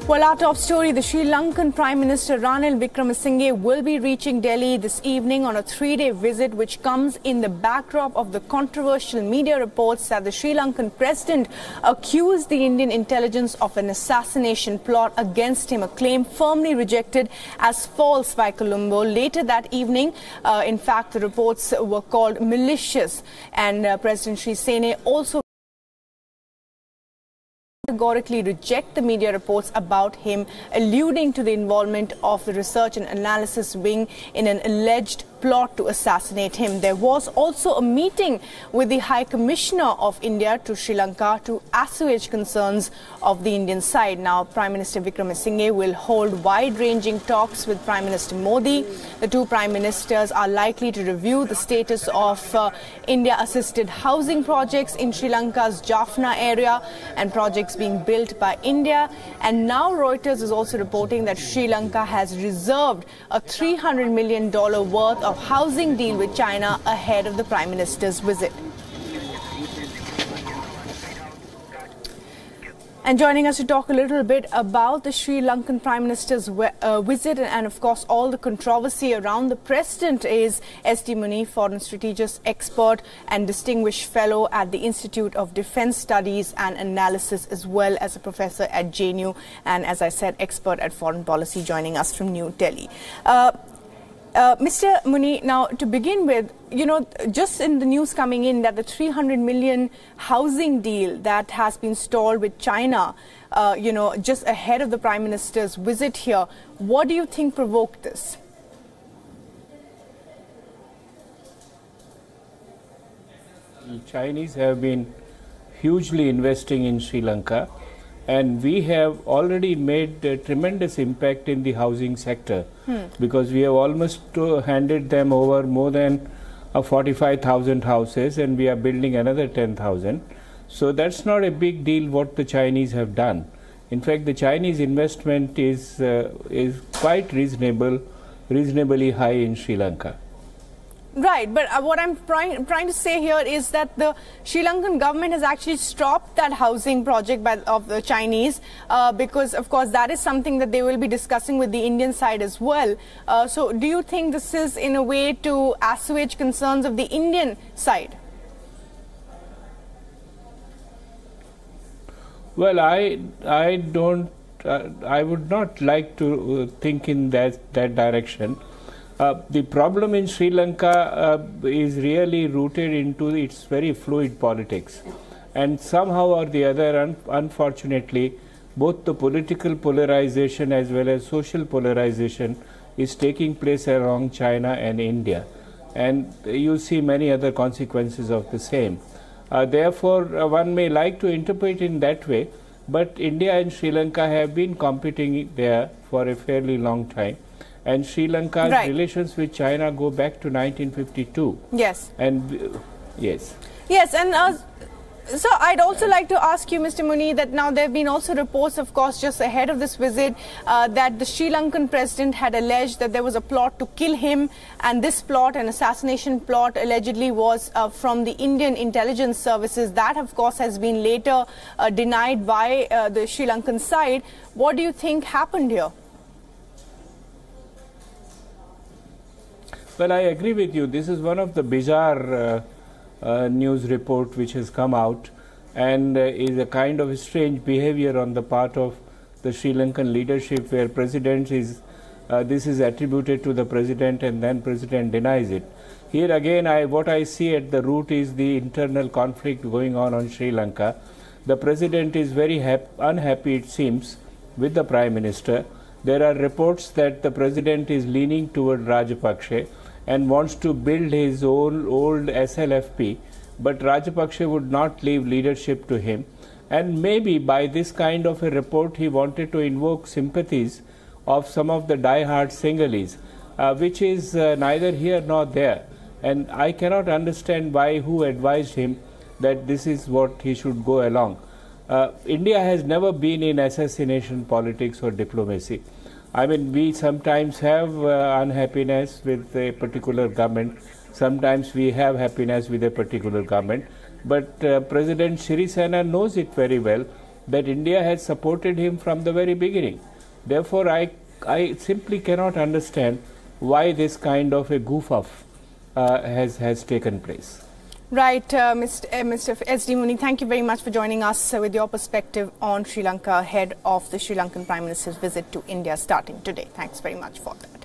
Well, our top story, the Sri Lankan Prime Minister Ranil Wickremesinghe will be reaching Delhi this evening on a three-day visit, which comes in the backdrop of the controversial media reports that the Sri Lankan president accused the Indian intelligence of an assassination plot against him, a claim firmly rejected as false by Colombo. Later that evening, in fact, the reports were called malicious, and President Sri Sene also categorically reject the media reports about him, alluding to the involvement of the research and analysis wing in an alleged plot to assassinate him. There was also a meeting with the High Commissioner of India to Sri Lanka to assuage concerns of the Indian side. Now, Prime Minister Wickremesinghe will hold wide-ranging talks with Prime Minister Modi. The two Prime Ministers are likely to review the status of India-assisted housing projects in Sri Lanka's Jaffna area and projects being built by India. And now Reuters is also reporting that Sri Lanka has reserved a $300 million worth of housing deal with China ahead of the Prime Minister's visit. And joining us to talk a little bit about the Sri Lankan Prime Minister's visit and of course all the controversy around the President is S.D. Muni, foreign strategist expert and distinguished fellow at the Institute of Defence Studies and Analysis, as well as a professor at JNU and, as I said, expert at foreign policy, joining us from New Delhi. Mr. Muni, now to begin with, just in the news coming in that the 300 million housing deal that has been stalled with China, just ahead of the Prime Minister's visit here, what do you think provoked this? The Chinese have been hugely investing in Sri Lanka, and we have already made a tremendous impact in the housing sector because we have almost handed them over more than 45,000 houses, and we are building another 10,000. So that's not a big deal what the Chinese have done. In fact, the Chinese investment is quite reasonably high in Sri Lanka. Right, but what I'm trying to say here is that the Sri Lankan government has actually stopped that housing project of the Chinese because, of course, that is something that they will be discussing with the Indian side as well. So do you think this is in a way to assuage concerns of the Indian side? Well, I would not like to think in that direction. The problem in Sri Lanka is really rooted into its very fluid politics, and somehow or the other, unfortunately, both the political polarization as well as social polarization is taking place along China and India, and you see many other consequences of the same. Therefore, one may like to interpret in that way, but India and Sri Lanka have been competing there for a fairly long time. And Sri Lanka's relations with China go back to 1952. Yes. And yes. Yes, and so I'd also like to ask you, Mr. Muni, that now there have been also reports, of course, just ahead of this visit, that the Sri Lankan president had alleged that there was a plot to kill him, and this plot, an assassination plot, allegedly was from the Indian intelligence services. That, of course, has been later denied by the Sri Lankan side. What do you think happened here? Well, I agree with you. This is one of the bizarre news report which has come out, and is a kind of strange behavior on the part of the Sri Lankan leadership, where president is this is attributed to the president and then president denies it. Here again, what I see at the root is the internal conflict going on Sri Lanka. The president is very unhappy, it seems, with the Prime Minister. There are reports that the president is leaning toward Rajapaksa and wants to build his own old SLFP, but Rajapaksa would not leave leadership to him. And maybe by this kind of a report, he wanted to invoke sympathies of some of the die-hard Sinhalese, which is neither here nor there. And I cannot understand who advised him that this is what he should go along. India has never been in assassination politics or diplomacy. I mean, we sometimes have unhappiness with a particular government. Sometimes we have happiness with a particular government. But President Sri Sena knows it very well that India has supported him from the very beginning. Therefore, I simply cannot understand why this kind of a goof-off has taken place. Right, Mr. S.D. Muni, thank you very much for joining us with your perspective on Sri Lanka ahead of the Sri Lankan Prime Minister's visit to India starting today. Thanks very much for that.